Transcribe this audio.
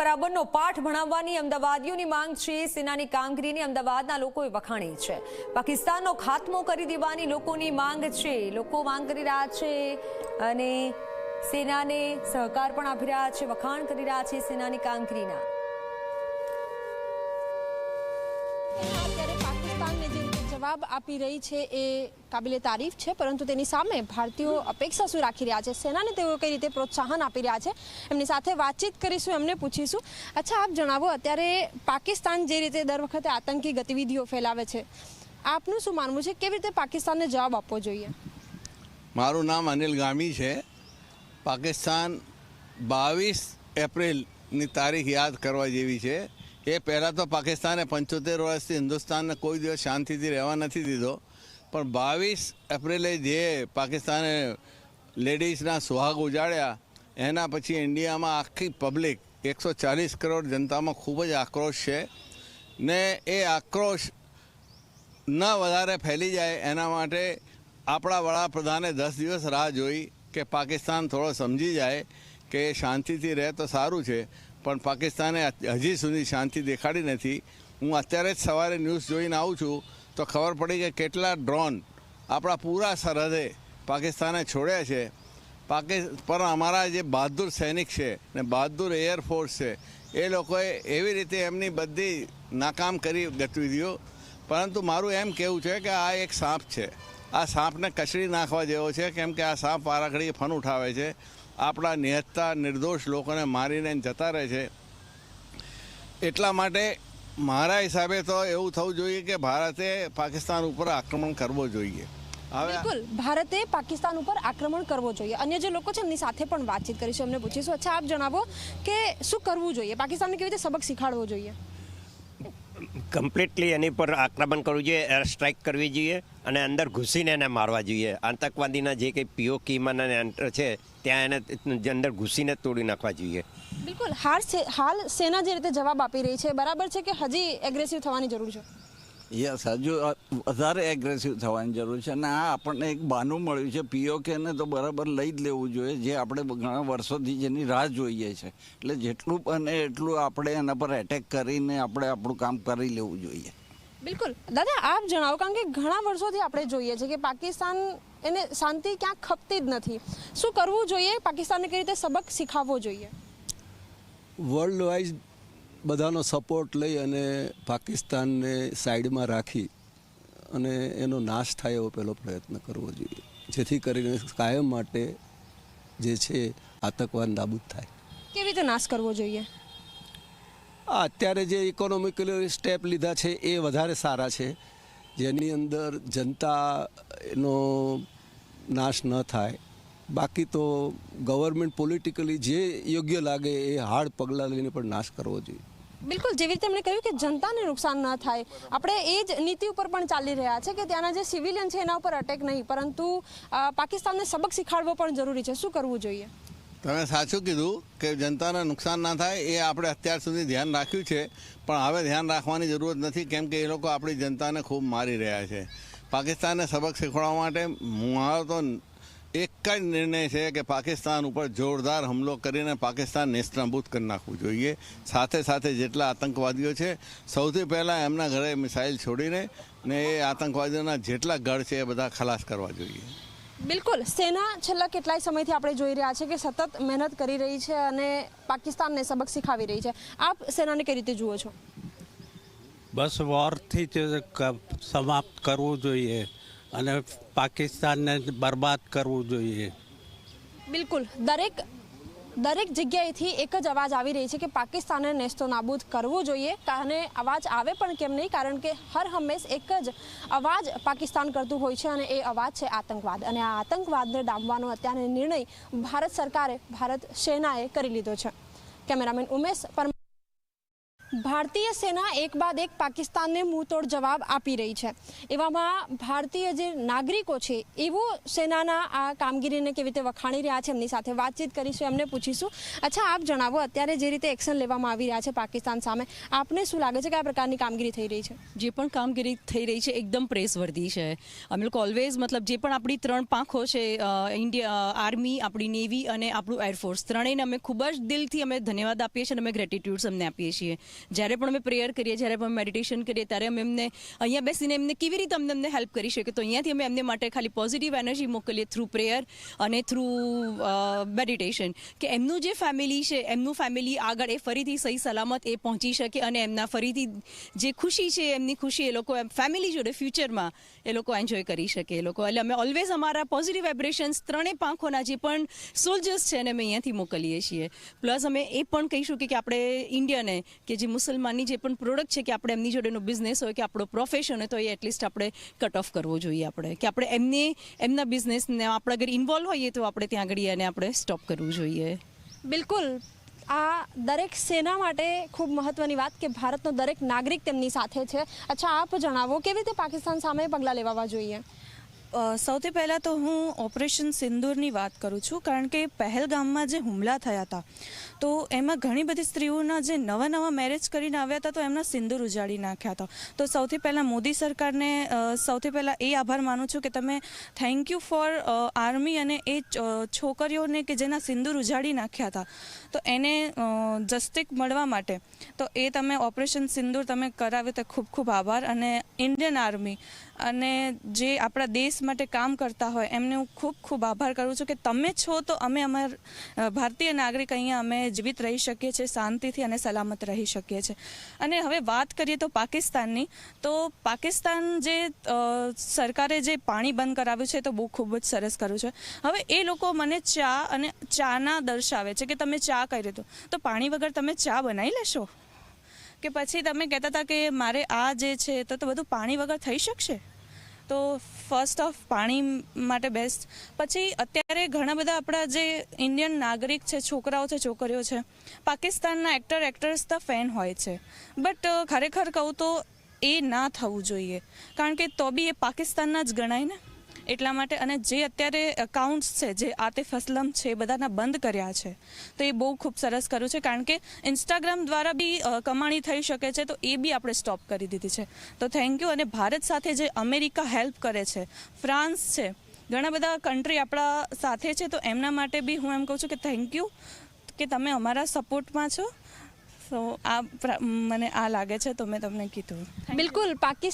બરાબરનો પાઠ ભણાવવાની અમદાવાદીઓની માંગ છે। સેનાની કામગીરીની અમદાવાદના લોકોએ વખાણી છે। પાકિસ્તાનનો ખાત્મો કરી દેવાની લોકોની માંગ છે। લોકો માંગ કરી રહ્યા છે અને સેનાને સહકાર પણ આપી રહ્યા છે, વખાણ કરી રહ્યા છે સેનાની કામગીરીના। जवाब आपी रही है ए काबिले तारीफ है, परंतु तेनी सामे भारतीयों अपेक्षा शुं राखी रह्या छे, सेनाने तेओ कई रीते प्रोत्साहन आपी रह्या छे, एमनी साथे वातचीत करीशुं, एमने पूछीशुं। अच्छा, आप जणावो, अत्यारे पाकिस्तान जे रीते दर वखते आतंकी गतिविधिओ फैलावे छे, आपनुं शुं मानवुं छे, केवी रीते पाकिस्तानने जवाब आपवो जोईए? मारुं नाम अनिल गामी छे। पाकिस्तान 22 एप्रिलनी तारीख याद करवा जेवी छे। એ પહેલાં તો પાકિસ્તાને 75 વર્ષથી હિન્દુસ્તાનને કોઈ દિવસ શાંતિથી રહેવા નથી દીધો, પણ 22 એપ્રિલે જે પાકિસ્તાને લેડીઝના સુહાગ ઉજાડ્યા એના પછી ઇન્ડિયામાં આખી પબ્લિક 140 કરોડ જનતામાં ખૂબ જ આક્રોશ છે ને એ આક્રોશ ન વધારે ફેલી જાય એના માટે આપણા વડાપ્રધાને 10 દિવસ રાહ જોઈ કે પાકિસ્તાન થોડો સમજી જાય કે શાંતિથી રહે તો સારું છે, પણ પાકિસ્તાને હજી સુધી શાંતિ દેખાડી નથી। હું અત્યારે જ સવારે ન્યૂઝ જોઈને આવું છું તો ખબર પડી કે કેટલા ડ્રોન આપણા પૂરા સરહદે પાકિસ્તાને છોડ્યા છે। પણ અમારા જે બહાદુર સૈનિક છે ને બહાદુર એરફોર્સ છે એ લોકોએ એવી રીતે એમની બધી નાકામ કરી ગતિવિધિઓ, પરંતુ મારું એમ કહેવું છે કે આ એક સાપ છે, આ સાપને કચડી નાખવા જેવો છે, કેમ કે આ સાપ વારાઘડીએ ફન ઉઠાવે છે, આપણા નિહત્તા નિર્દોષ લોકોને મારીને જતા રહે છે। એટલા માટે મારા હિસાબે તો એવું થવું જોઈએ કે ભારતે પાકિસ્તાન ઉપર આક્રમણ કરવો જોઈએ। બિલકુલ, ભારતે પાકિસ્તાન ઉપર આક્રમણ કરવો જોઈએ। અન્ય જે લોકો છે એમની સાથે પણ વાતચીત કરીશું, એમને પૂછીશું। અચ્છા, આપ જણાવો કે શું કરવું જોઈએ, પાકિસ્તાનને કેવી રીતે સબક શીખવાડવો જોઈએ? કમ્પ્લીટલી એની પર આક્રમણ કરવું જોઈએ, એર સ્ટ્રાઇક કરવી જોઈએ અને અંદર ઘૂસીને એને મારવા જોઈએ। આતંકવાદીના જે કંઈ પીઓકીમાં એન્ટર છે ત્યાં એને અંદર ઘૂસીને તોડી નાખવા જોઈએ। બિલકુલ, હાલ સેના જે રીતે જવાબ આપી રહી છે, બરાબર છે કે હજી એગ્રેસિવ થવાની જરૂર છે? યસ, હજુ વધારે એગ્રેસિવ થવાની જરૂર છે અને આ આપણને એક બહાનું મળ્યું છે। પીઓકેને તો બરાબર લઈ જ લેવું જોઈએ, જે આપણે ઘણા વર્ષોથી જેની રાહ જોઈએ છે, એટલે જેટલું બને એટલું આપણે એના પર એટેક કરીને આપણે આપણું કામ કરી લેવું જોઈએ। બિલકુલ દાદા, આપ જણાવો, કારણ કે ઘણા વર્ષોથી આપણે જોઈએ છે કે પાકિસ્તાન એને શાંતિ ક્યાંક ખપતી જ નથી, શું કરવું જોઈએ, પાકિસ્તાનને કઈ રીતે સબક શીખવવો જોઈએ? વર્લ્ડ વાઇઝ બધાનો સપોર્ટ લઈ અને પાકિસ્તાનને સાઈડમાં રાખી અને એનો નાશ થાય એવો પહેલો પ્રયત્ન કરવો જોઈએ, જેથી કરીને કાયમ માટે જે છે આતંકવાદ નાબૂદ થાય। કેવી રીતે નાશ કરવો જોઈએ? અત્યારે જે ઇકોનોમિકલી સ્ટેપ લીધા છે એ વધારે સારા છે, જેની અંદર જનતાનો નાશ ન થાય। બાકી તો ગવર્મેન્ટ પોલિટિકલી જે યોગ્ય લાગે એ હાર્ડ પગલાં લઈને પણ નાશ કરવો જોઈએ। બિલકુલ, જેવી રીતે એમણે કહ્યું કે જનતાને નુકસાન ન થાય, આપણે એ જ નીતિ ઉપર પણ ચાલી રહ્યા છે કે ત્યાંના જે સિવિલિયન છે એના ઉપર અટેક નહીં, પરંતુ પાકિસ્તાનને સબક શીખવાડવો પણ જરૂરી છે। શું કરવું જોઈએ? તમે સાચું કીધું કે જનતાને નુકસાન ના થાય એ આપણે અત્યાર સુધી ધ્યાન રાખ્યું છે, પણ હવે ધ્યાન રાખવાની જરૂરત નથી, કેમ કે એ લોકો આપણી જનતાને ખૂબ મારી રહ્યા છે। પાકિસ્તાનને સબક શીખવાડવા માટે મારો તો એક જ નિર્ણય છે કે પાકિસ્તાન ઉપર જોરદાર હુમલો કરીને પાકિસ્તાન નેસ્તનાબૂદ કરી નાખવું જોઈએ। સાથે સાથે જેટલા આતંકવાદીઓ છે સૌથી પહેલાં એમના ઘરે મિસાઇલ છોડીને ને એ આતંકવાદીઓના જેટલા ગઢ છે એ બધા ખલાસ કરવા જોઈએ। બિલકુલ, સેના છેલ્લા કેટલાય સમયથી આપણે જોઈ રહ્યા છે કે સતત મહેનત કરી રહી છે અને પાકિસ્તાનને સબક શીખવી રહી છે। આપ સેનાને કઈ રીતે જુઓ છો? બસ વોરથી જ સમાપ્ત કરવું જોઈએ અને પાકિસ્તાનને બરબાદ કરવું જોઈએ। બિલકુલ, દરેક જગ્યાએથી એક જ અવાજ આવી રહી છે કે પાકિસ્તાનને નેસ્તો નાબૂદ કરવું જોઈએ। અને અવાજ આવે પણ કેમ નહીં, કારણ કે હર હંમેશ એક જ અવાજ પાકિસ્તાન કરતું હોય છે અને એ અવાજ છે આતંકવાદ, અને આ આતંકવાદને ડામવાનો અત્યારે નિર્ણય ભારત સરકારે, ભારત સેનાએ કરી લીધો છે। કેમેરામેન ઉમેશ પરમાર। ભારતીય સેના એક બાદ એક પાકિસ્તાનને મુંહતોડ જવાબ આપી રહી છે. એવામાં ભારતીય જે નાગરિકો છે એવો સેનાના આ કામગીરીને કેવી રીતે વખાણી રહ્યા છે એમની સાથે વાતચીત કરીશું, એમને પૂછીશું. અચ્છા, આપ જણાવો, અત્યારે જે રીતે એક્શન લેવામાં આવી રહ્યા છે પાકિસ્તાન સામે, આપને શું લાગે છે કયા પ્રકારની કામગીરી થઈ રહી છે? જે પણ કામગીરી થઈ રહી છે એકદમ પ્રેસવર્ધી છે. અમે લોકો ઓલવેઝ મતલબ જે પણ આપણી 3 પાંખો છે, ઇન્ડિયા આર્મી, આપણી નેવી અને આપણું એરફોર્સ, ત્રણેયને અમે ખૂબ જ દિલથી અમે ધન્યવાદ આપીએ છીએ અને અમે ગ્રેટિટ્યુડ્સ અમને આપીએ છીએ. જ્યારે પણ અમે પ્રેયર કરીએ, જ્યારે પણ મેડિટેશન કરીએ, ત્યારે અમે એમને અહીંયા બેસીને એમને કેવી રીતે અમને હેલ્પ કરી શકીએ, તો અહીંયાથી અમે એમને માટે ખાલી પોઝિટિવ એનર્જી મોકલીએ થ્રુ પ્રેયર અને થ્રુ મેડિટેશન, કે એમનું જે ફેમિલી છે, એમનું ફેમિલી આગળ એ ફરીથી સહી સલામત એ પહોંચી શકે અને એમના ફરીથી જે ખુશી છે, એમની ખુશી એ લોકો ફેમિલી જોડે ફ્યુચરમાં એ લોકો એન્જોય કરી શકે એ લોકો. એટલે અમે ઓલવેઝ અમારા પોઝિટિવ વાઇબ્રેશન્સ ત્રણેય પાંખોના જે પણ સોલ્જર્સ છે એને અમે અહીંયાથી મોકલીએ છીએ. પ્લસ અમે એ પણ કહીશું કે આપણે ઇન્ડિયને કે જે મુસલમાનની જે પણ પ્રોડક્ટ છે, કે આપણે એમની જોડેનો બિઝનેસ હોય કે આપણો પ્રોફેશન હોય, તો એ એટલીસ્ટ આપણે કટ ઓફ કરવો જોઈએ. આપણે કે આપણે એમના બિઝનેસને આપણે અગર ઇન્વોલ્વ હોઈએ તો આપણે ત્યાં આગળ એને આપણે સ્ટોપ કરવું જોઈએ. બિલકુલ, આ દરેક સેના માટે ખૂબ મહત્વની વાત કે ભારતનો દરેક નાગરિક તેમની સાથે છે. અચ્છા, આપ જણાવો, કેવી રીતે પાકિસ્તાન સામે પગલાં લેવા જોઈએ? સૌથી પહેલાં તો હું ઓપરેશન સિંદૂરની વાત કરું છું, કારણ કે પહેલગામમાં જે હુમલા થયા હતા તો એમાં ઘણી બધી સ્ત્રીઓના જે નવા મેરેજ કરીને આવ્યા હતા તો એમના સિંદૂર ઉજાડી નાખ્યા હતા. તો સૌથી પહેલાં મોદી સરકારને સૌથી પહેલાં એ આભાર માનું છું કે તમે થેન્ક યુ ફોર આર્મી અને એ છોકરીઓને કે જેના સિંદૂર ઉજાડી નાખ્યા હતા, તો એને જસ્ટિસ મળવા માટે તો એ તમે ઓપરેશન સિંદૂર તમે કરાવ્યું તો ખૂબ ખૂબ આભાર. અને ઇન્ડિયન આર્મી અને જે આપણા દેશ માટે કામ કરતા હોય એમને હું ખૂબ ખૂબ આભાર કરું છું કે તમે છો તો અમે ભારતીય નાગરિક અહીંયા અમે જીવિત રહી શકીએ છીએ, શાંતિથી અને સલામત રહી શકીએ છીએ. અને હવે વાત કરીએ તો પાકિસ્તાનની, તો પાકિસ્તાન જે સરકારે જે પાણી બંધ કરાવ્યું છે તો બહુ ખૂબ જ સરસ કર્યું છે. હવે એ લોકો મને ચા અને ચાના દર્શાવે છે કે તમે ચા કરી દો, તો પાણી વગર તમે ચા બનાવી લેશો? કે પછી તમે કહેતા હતા કે મારે આ જે છે તો બધું પાણી વગર થઈ શકશે? તો ફર્સ્ટ ઓફ પાણી માટે બેસ્ટ. પછી અત્યારે ઘણા બધા આપણા જે ઇન્ડિયન નાગરિક છે, છોકરાઓ છે, છોકરીઓ છે, પાકિસ્તાનના એક્ટર્સના ફેન હોય છે, બટ ખરેખર કહું તો એ ના થવું જોઈએ, કારણ કે તો બી એ પાકિસ્તાનના જ ગણાય ને. એટલા માટે અને જે અત્યારે એકાઉન્ટ્સ છે જે આતિફ અસલમ છે એ બધાના બંધ કર્યા છે તો એ બહુ ખૂબ સરસ કર્યું છે, કારણ કે ઇન્સ્ટાગ્રામ દ્વારા બી કમાણી થઈ શકે છે, તો એ બી આપણે સ્ટોપ કરી દીધી છે. તો થેન્ક યુ. અને ભારત સાથે જે અમેરિકા હેલ્પ કરે છે, ફ્રાન્સ છે, ઘણા બધા કન્ટ્રી આપણા સાથે છે, તો એમના માટે બી હું એમ કહું છું કે થેન્ક યુ કે તમે અમારા સપોર્ટમાં છો. તો આ મને આ લાગે છે, તો મેં તમને કીધું. બિલકુલ, પાકિસ્તાન